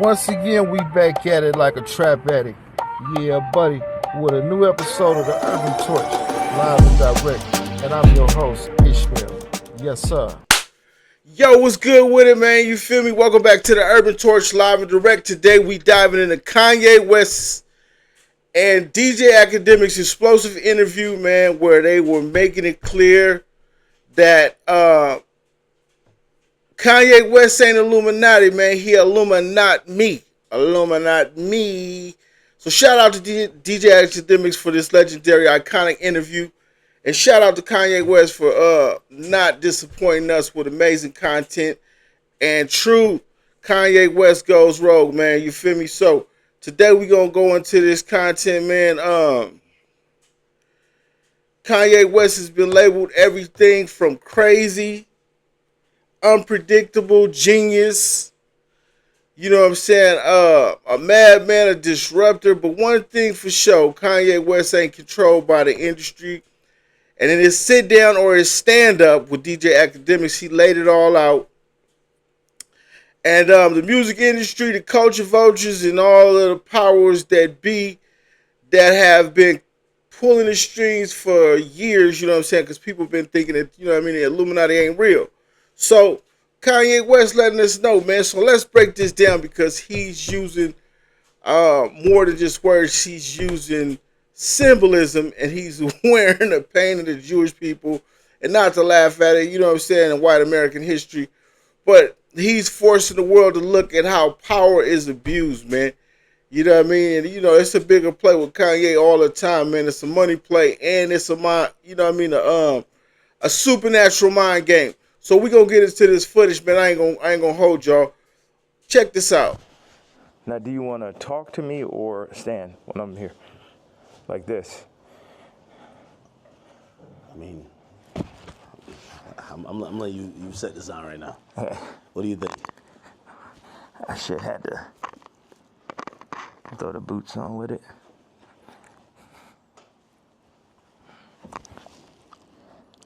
Once again, we back at it like a trap addict. Yeah, buddy, with a new episode of the Urban Torch, live and direct. And I'm your host, Ishmael. Yes, sir. Yo, what's good with it, man? You feel me? Welcome back to the Urban Torch, live and direct. Today, we diving into Kanye West and DJ Akademiks' explosive interview, man, where they were making it clear that Kanye West ain't Illuminati, man. He Illumi-NOT-me. Illumi-NOT-me. So shout out to DJ Akademiks for this legendary, iconic interview. And shout out to Kanye West for not disappointing us with amazing content. And true Kanye West goes rogue, man. You feel me? So today we gonna go into this content, man. Kanye West has been labeled everything from crazy, unpredictable, genius. You know what I'm saying? A madman, a disruptor. But one thing for sure, Kanye West ain't controlled by the industry. And in his sit down or his stand up with DJ Akademiks, he laid it all out. And the music industry, the culture vultures, and all of the powers that be that have been pulling the strings for years, you know what I'm saying? Because people have been thinking that, you know what I mean, the Illuminati ain't real. So Kanye West letting us know, man. So let's break this down because he's using more than just words. He's using symbolism, and he's wearing the pain of the Jewish people, and not to laugh at it, you know what I'm saying, in white American history, but he's forcing the world to look at how power is abused, man. You know what I mean? And, you know, it's a bigger play with Kanye all the time, man. It's a money play, and it's a mind, you know what I mean, a supernatural mind game. So we gonna get into this footage, man. I ain't gonna hold y'all. Check this out. Now, do you want to talk to me or stand when I'm here? Like this. I mean, I'm letting you set this on right now. What do you think? I should have to throw the boots on with it.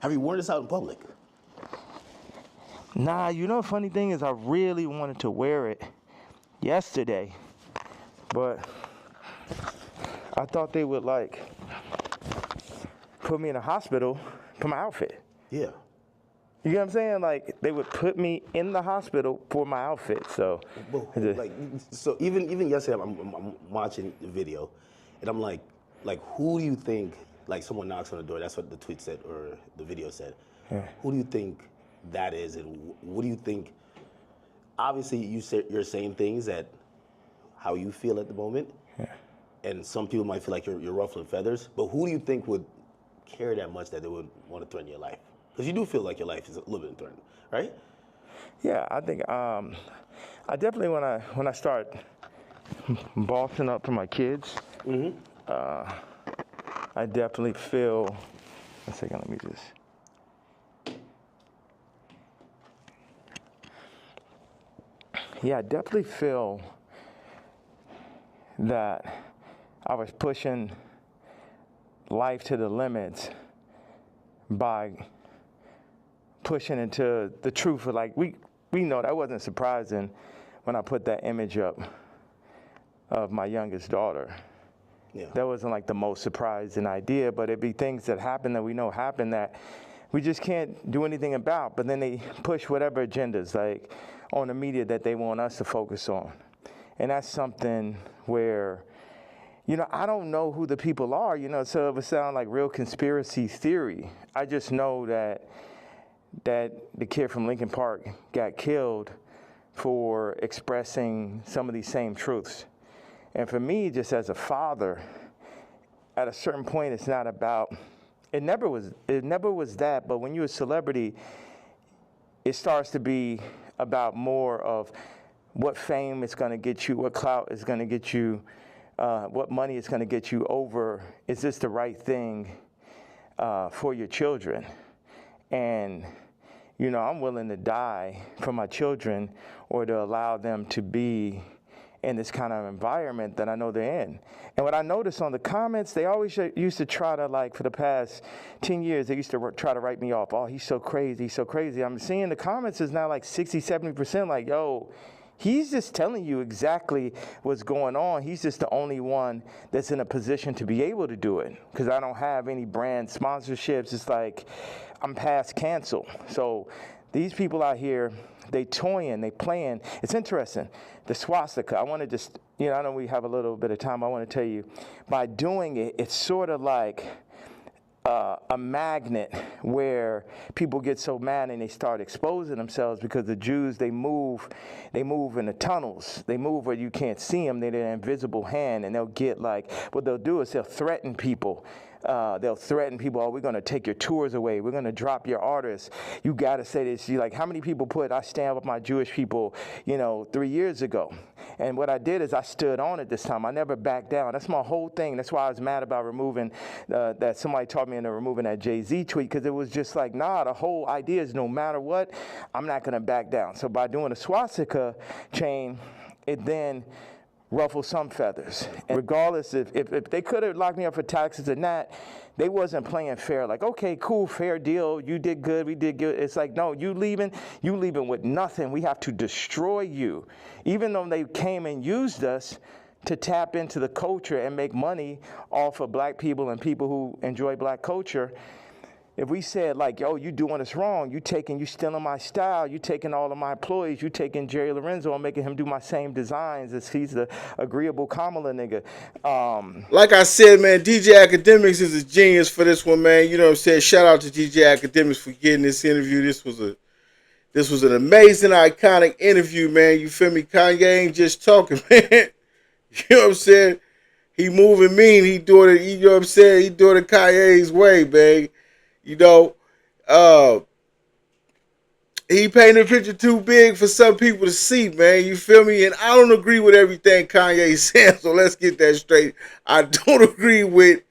Have you worn this out in public? Nah, you know the funny thing is I really wanted to wear it yesterday, but I thought they would like put me in a hospital for my outfit. Yeah. You know what I'm saying? Like they would put me in the hospital for my outfit. So, so even yesterday, I'm watching the video, and I'm like, who do you think? Like someone knocks on the door. That's what the tweet said or the video said. Yeah. Who do you think that is, and what do you think? Obviously, you're saying things that how you feel at the moment. Yeah. And some people might feel like you're ruffling feathers, but who do you think would care that much that they would want to threaten your life? Because you do feel like your life is a little bit threatened, right? Yeah, I think I definitely when I start bossing up for my kids, I definitely feel. One second, let me just. Yeah, I definitely feel that I was pushing life to the limits by pushing into the truth. Like we know that wasn't surprising when I put that image up of my youngest daughter. Yeah. That wasn't like the most surprising idea, but it'd be things that happen that we know happen that we just can't do anything about. But then they push whatever agendas like on the media that they want us to focus on. And that's something where, you know, I don't know who the people are, you know, so it would sound like real conspiracy theory. I just know that the kid from Lincoln Park got killed for expressing some of these same truths. And for me, just as a father, at a certain point, it's not about, it never was that, but when you're a celebrity, it starts to be about more of what fame is going to get you, what clout is going to get you, what money is going to get you over, is this the right thing for your children? And, you know, I'm willing to die for my children or to allow them to be in this kind of environment that I know they're in. And what I noticed on the comments, they always used to try to, like, for the past 10 years, they used to try to write me off. Oh, he's so crazy, he's so crazy. I'm seeing the comments is now like 60, 70% like, yo, He's just telling you exactly what's going on. He's just the only one that's in a position to be able to do it, because I don't have any brand sponsorships. It's like I'm past cancel. So these people out here, they toying, they playing. It's interesting. The swastika, I want to just, I know we have a little bit of time. I want to tell you, by doing it, it's sort of like a magnet where people get so mad and they start exposing themselves, because the Jews, they move in the tunnels. They move where you can't see them. They're an invisible hand, and they'll get like, what they'll do is they'll threaten people. They'll threaten people, oh, we're going to take your tours away. We're going to drop your artists. You got to say this. Like, how many people I stand with my Jewish people, 3 years ago. And what I did is I stood on it this time. I never backed down. That's my whole thing. That's why I was mad about removing, that somebody taught me into removing that Jay-Z tweet, because it was just like, nah, the whole idea is no matter what, I'm not going to back down. So by doing a swastika chain, it then ruffle some feathers. And regardless, if they could have locked me up for taxes and that, they wasn't playing fair. Like, okay, cool, fair deal. You did good, we did good. It's like, no, you leaving with nothing. We have to destroy you. Even though they came and used us to tap into the culture and make money off of black people and people who enjoy black culture. If we said, like, yo, you doing this wrong, you stealing my style, you taking all of my employees, you taking Jerry Lorenzo and making him do my same designs as he's the agreeable Kamala nigga. Like I said, man, DJ Akademiks is a genius for this one, man. You know what I'm saying? Shout out to DJ Akademiks for getting this interview. This was an amazing, iconic interview, man. You feel me? Kanye ain't just talking, man. You know what I'm saying? He moving mean. He doing it, you know what I'm saying? He doing it Kanye's way, man. He painted a picture too big for some people to see, man. You feel me? And I don't agree with everything Kanye said, so let's get that straight. I don't agree with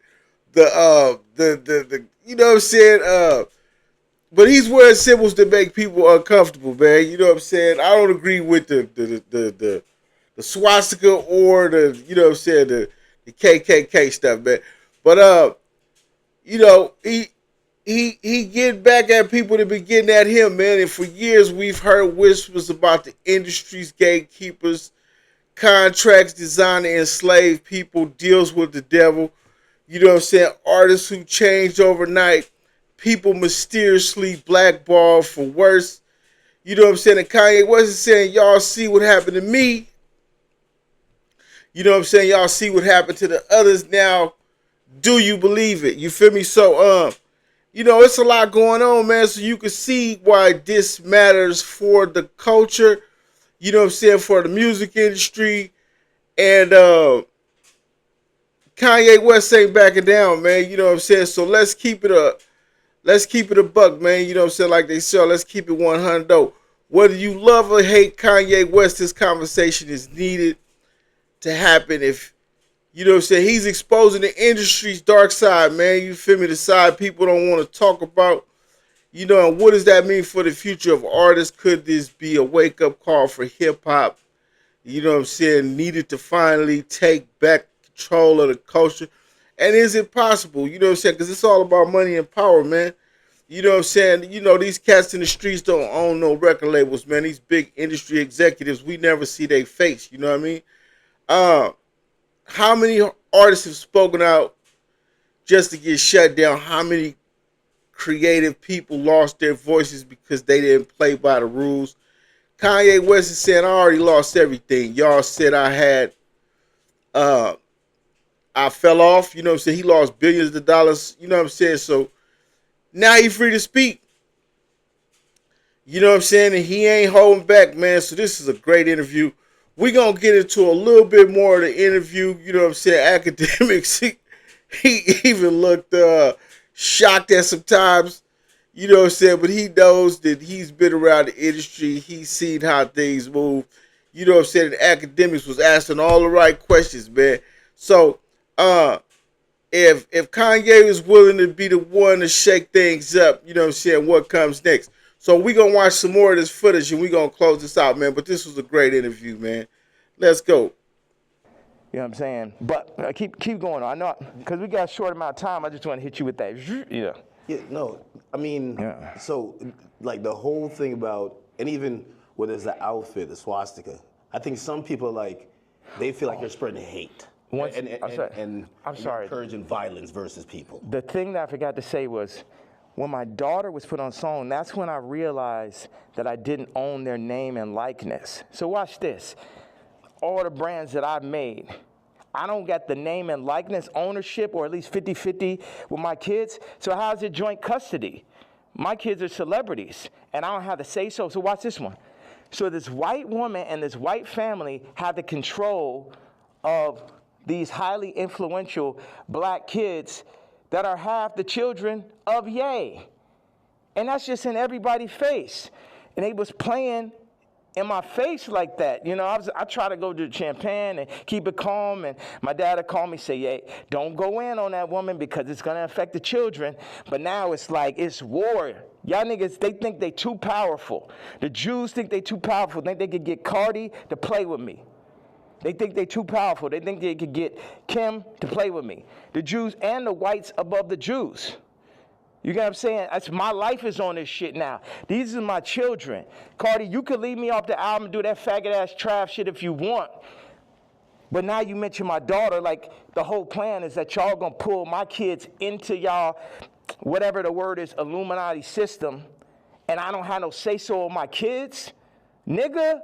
the you know what I'm saying? But he's wearing symbols that make people uncomfortable, man. You know what I'm saying? I don't agree with the swastika or the, you know what I'm saying, the KKK stuff, man. But he getting back at people that been getting at him, man. And for years we've heard whispers about the industry's gatekeepers, contracts designed to enslave people, deals with the devil. You know what I'm saying? Artists who change overnight, people mysteriously blackballed for worse. You know what I'm saying? And Kanye West is saying, y'all see what happened to me. You know what I'm saying? Y'all see what happened to the others. Now, do you believe it? You feel me? So, it's a lot going on, man. So you can see why this matters for the culture, you know what I'm saying, for the music industry. And Kanye West ain't backing down, man. You know what I'm saying? So let's keep it a buck, man. You know what I'm saying? Like they say, let's keep it 100 though. Whether you love or hate Kanye West, this conversation is needed to happen. If you know what I'm saying, he's exposing the industry's dark side, man. You feel me? The side people don't want to talk about. You know, and what does that mean for the future of artists? Could this be a wake-up call for hip-hop? You know what I'm saying? Needed to finally take back control of the culture. And is it possible? You know what I'm saying? Because it's all about money and power, man. You know what I'm saying? You know, these cats in the streets don't own no record labels, man. These big industry executives, we never see their face. You know what I mean? How many artists have spoken out just to get shut down? How many creative people lost their voices because they didn't play by the rules? Kanye West is saying, I already lost everything. Y'all said I had, I fell off. You know what I'm saying? He lost billions of dollars. You know what I'm saying? So now he's free to speak. You know what I'm saying? And he ain't holding back, man. So this is a great interview. We're going to get into a little bit more of the interview. You know what I'm saying? Akademiks, he even looked shocked at some times. You know what I'm saying? But he knows that he's been around the industry. He's seen how things move. You know what I'm saying? And Akademiks was asking all the right questions, man. So if Kanye is willing to be the one to shake things up, you know what I'm saying, what comes next? So we're going to watch some more of this footage and we're going to close this out, man. But this was a great interview, man. Let's go. You know what I'm saying? But keep going. I know, because we got a short amount of time. I just want to hit you with that. Yeah. Yeah, no, I mean, so, like, the whole thing about, and even whether it's the outfit, the swastika, I think some people like they feel like they're spreading hate. And I'm sorry. Encouraging violence versus people. The thing that I forgot to say was, when my daughter was put on song, that's when I realized that I didn't own their name and likeness. So watch this. All the brands that I've made, I don't get the name and likeness ownership, or at least 50-50 with my kids. So how's it joint custody? My kids are celebrities, and I don't have to say so. So watch this one. So this white woman and this white family have the control of these highly influential black kids that are half the children of Ye. And that's just in everybody's face. And they was playing in my face like that. You know, I try to go to Champagne and keep it calm, and my dad would call me, say, "Hey, don't go in on that woman because it's gonna affect the children." But now it's like, it's war. Y'all niggas, they think they too powerful. The Jews think they too powerful. Think they could get Cardi to play with me. They think they too powerful. They think they could get Kim to play with me. The Jews and the whites above the Jews. You get what I'm saying? My life is on this shit now. These are my children. Cardi, you could leave me off the album and do that faggot-ass trap shit if you want. But now you mention my daughter, like the whole plan is that y'all gonna pull my kids into y'all, whatever the word is, Illuminati system, and I don't have no say-so on my kids? Nigga?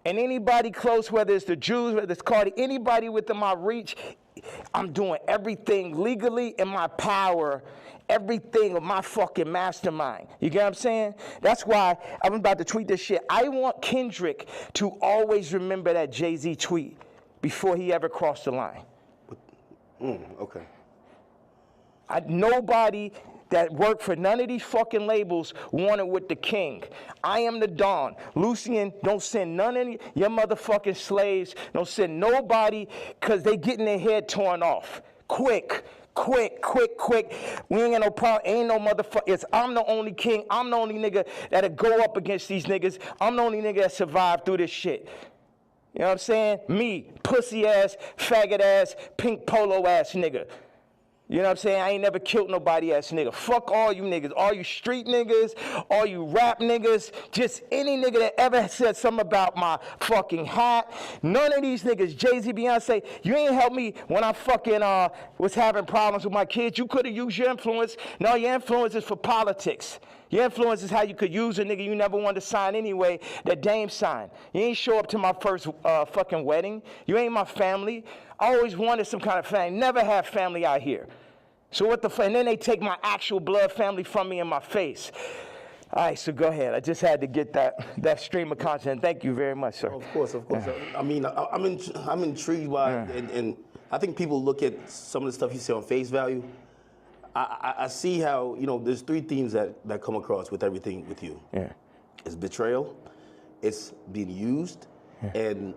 And anybody close, whether it's the Jews, whether it's Cardi, anybody within my reach, I'm doing everything legally in my power, everything of my fucking mastermind. You get what I'm saying? That's why I'm about to tweet this shit. I want Kendrick to always remember that Jay-Z tweet before he ever crossed the line. Okay. Nobody that worked for none of these fucking labels wanted with the king. I am the Don. Lucian, don't send none of your motherfucking slaves. Don't send nobody, because they getting their head torn off. Quick. We ain't got no problem. Ain't no motherfucker. I'm the only king. I'm the only nigga that'll go up against these niggas. I'm the only nigga that survived through this shit. You know what I'm saying? Me, pussy ass, faggot ass, pink polo ass nigga. You know what I'm saying? I ain't never killed nobody ass nigga. Fuck all you niggas. All you street niggas, all you rap niggas, just any nigga that ever said something about my fucking hat. None of these niggas, Jay-Z, Beyonce, you ain't helped me when I fucking was having problems with my kids. You could have used your influence. No, your influence is for politics. Your influence is how you could use a nigga you never wanted to sign anyway, that Dame signed. You ain't show up to my first fucking wedding. You ain't my family. I always wanted some kind of family. Never had family out here. So what the fuck? And then they take my actual blood family from me in my face. All right, so go ahead. I just had to get that stream of content. Thank you very much, sir. Of course. I mean, I'm intrigued by, and I think people look at some of the stuff you say on face value. I see how, you know, there's three themes that come across with everything with you. Yeah. It's betrayal, it's being used, and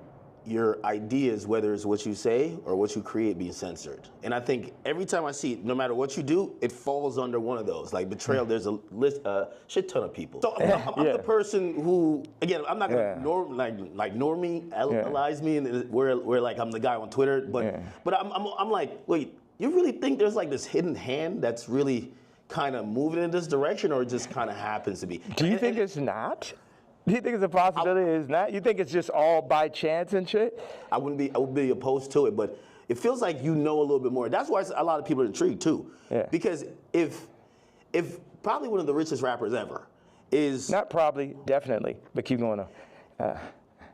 your ideas, whether it's what you say or what you create, being censored. And I think every time I see it, no matter what you do, it falls under one of those. Like betrayal, there's a shit ton of people. So I'm the person who, again, I'm not gonna normalize me, and where like I'm the guy on Twitter, but I'm like, wait, you really think there's like this hidden hand that's really kind of moving in this direction, or it just kind of happens to be? Do you think it's not? Do you think it's a possibility it's not? You think it's just all by chance and shit? I would be opposed to it, but it feels like you know a little bit more. That's why a lot of people are intrigued too. Yeah. Because if probably one of the richest rappers ever is... Not probably, definitely, but keep going on.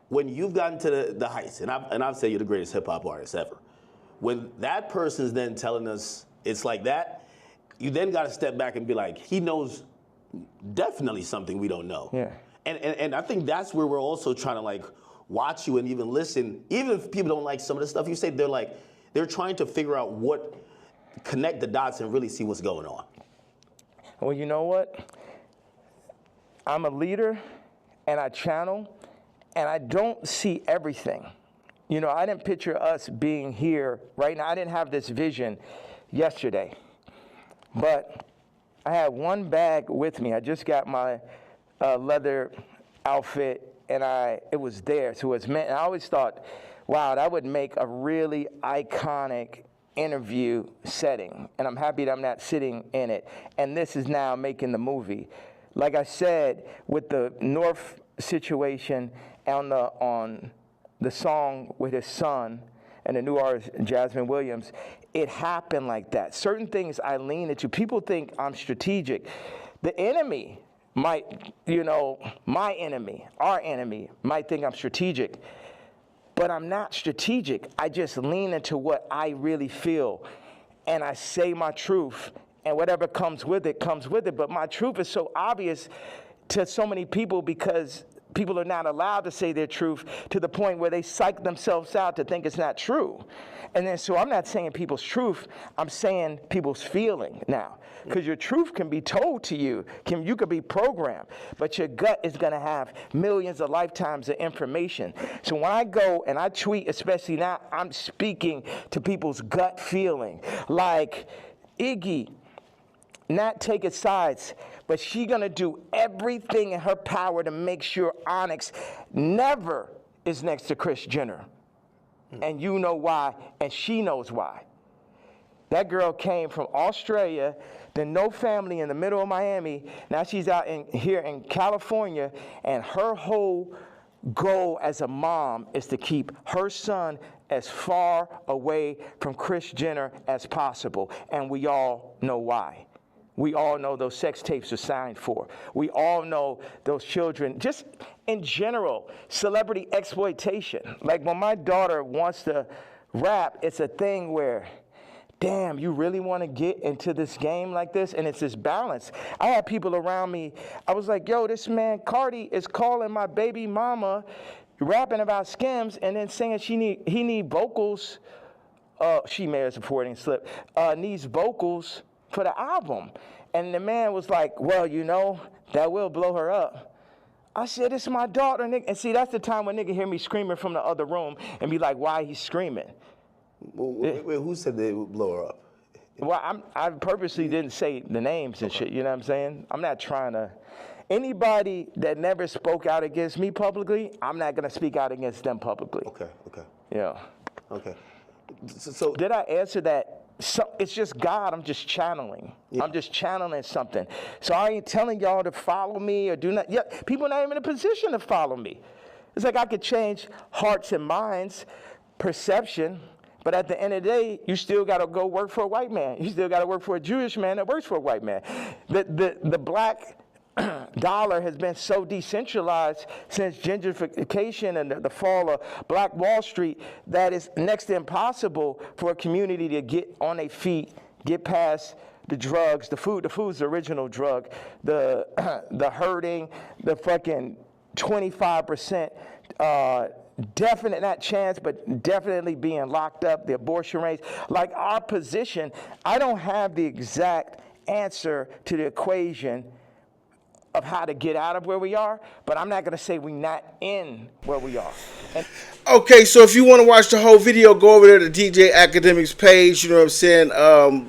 When you've gotten to the heights, and I'd say you're the greatest hip-hop artist ever, when that person's then telling us it's like that, you then got to step back and be like, he knows definitely something we don't know. Yeah. And I think that's where we're also trying to like watch you and even listen. Even if people don't like some of the stuff you say, they're trying to figure out connect the dots and really see what's going on. Well, you know what? I'm a leader and I channel and I don't see everything. You know, I didn't picture us being here right now. I didn't have this vision yesterday, but I had one bag with me. I just got my leather outfit, and it was there, so it's meant. And I always thought, wow, that would make a really iconic interview setting, and I'm happy that I'm not sitting in it. And this is now making the movie. Like I said, with the North situation on the song with his son and the new artist Jasmine Williams, it happened like that. Certain things I lean into. People think I'm strategic. The enemy might, my enemy, our enemy, might think I'm strategic. But I'm not strategic. I just lean into what I really feel. And I say my truth. And whatever comes with it, comes with it. But my truth is so obvious to so many people because people are not allowed to say their truth to the point where they psych themselves out to think it's not true. And then so I'm not saying people's truth, I'm saying people's feeling now. Because your truth can be told to you, you could be programmed, but your gut is gonna have millions of lifetimes of information. So when I go and I tweet, especially now, I'm speaking to people's gut feeling. Like Iggy, not taking sides, but she gonna do everything in her power to make sure Onyx never is next to Kris Jenner. And you know why, and she knows why. That girl came from Australia, then no family in the middle of Miami. Now she's out here in California, and her whole goal as a mom is to keep her son as far away from Kris Jenner as possible. And we all know why. We all know those sex tapes are signed for. We all know those children, just in general, celebrity exploitation. Like when my daughter wants to rap, it's a thing where, damn, you really want to get into this game like this? And it's this balance. I had people around me, I was like, yo, this man Cardi is calling my baby mama, rapping about Skims, and then saying he need vocals. She may have supporting slip, needs vocals for the album. And the man was like, well, that will blow her up. I said, it's my daughter, nigga. And see, that's the time when nigga hear me screaming from the other room and be like, why he's screaming? Wait, who said they would blow her up? Well, I purposely didn't say the names and shit, you know what I'm saying? I'm not trying to. Anybody that never spoke out against me publicly, I'm not going to speak out against them publicly. Okay. Yeah. Okay. So did I answer that? So it's just God. I'm just channeling. Yeah. I'm just channeling something. So I ain't telling y'all to follow me or do not. Yeah, people are not even in a position to follow me. It's like I could change hearts and minds, perception, but at the end of the day, you still got to go work for a white man. You still got to work for a Jewish man that works for a white man. The black dollar has been so decentralized since gentrification and the fall of Black Wall Street that it's next to impossible for a community to get on their feet, get past the drugs, the food. The food's the original drug. The hurting, the fucking 25%, definite, not chance, but definitely being locked up, the abortion rates. Like our position, I don't have the exact answer to the equation of how to get out of where we are, but I'm not going to say we're not in where we are. Okay, so if you want to watch the whole video, go over there to DJ Akademiks page, you know what I'm saying?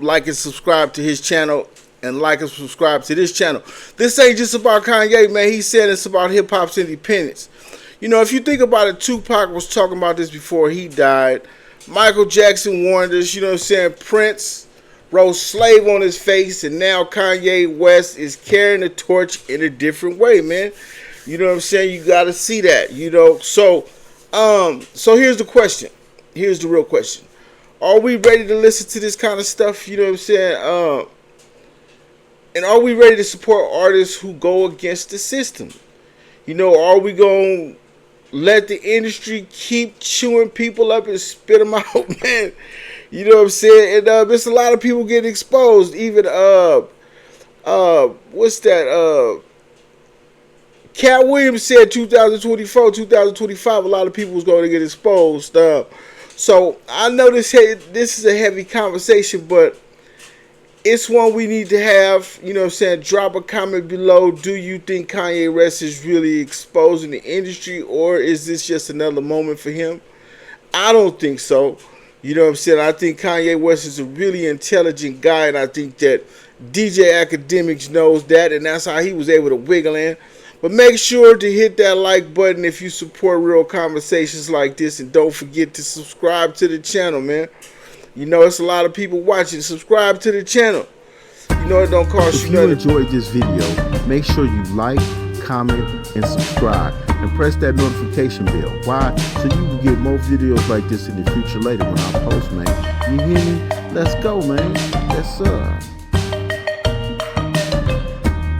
Like and subscribe to his channel, and like and subscribe to this channel. This ain't just about Kanye, man. He said it's about hip-hop's independence. If you think about it, Tupac was talking about this before he died. Michael Jackson warned us, you know what I'm saying? Prince wrote slave on his face, and now Kanye West is carrying the torch in a different way, man. You know what I'm saying? You got to see that, So here's the question. Here's the real question. Are we ready to listen to this kind of stuff? You know what I'm saying? And are we ready to support artists who go against the system? Are we going to let the industry keep chewing people up and spit them out, man? You know what I'm saying? And there's a lot of people getting exposed. Even what's that? Cat Williams said 2024, 2025. A lot of people was going to get exposed. So I know this is a heavy conversation, but it's one we need to have. You know what I'm saying? Drop a comment below. Do you think Kanye West is really exposing the industry, or is this just another moment for him? I don't think so. You know what I'm saying? I think Kanye West is a really intelligent guy, and I think that DJ Akademiks knows that, and that's how he was able to wiggle in. But make sure to hit that like button if you support real conversations like this, and don't forget to subscribe to the channel, man. It's a lot of people watching. Subscribe to the channel. It don't cost you nothing. If you enjoyed this video, make sure you like, comment, and subscribe. and press that notification bell. Why? So you can get more videos like this in the future later when I post, man. You hear me? Let's go, man. Yes, sir.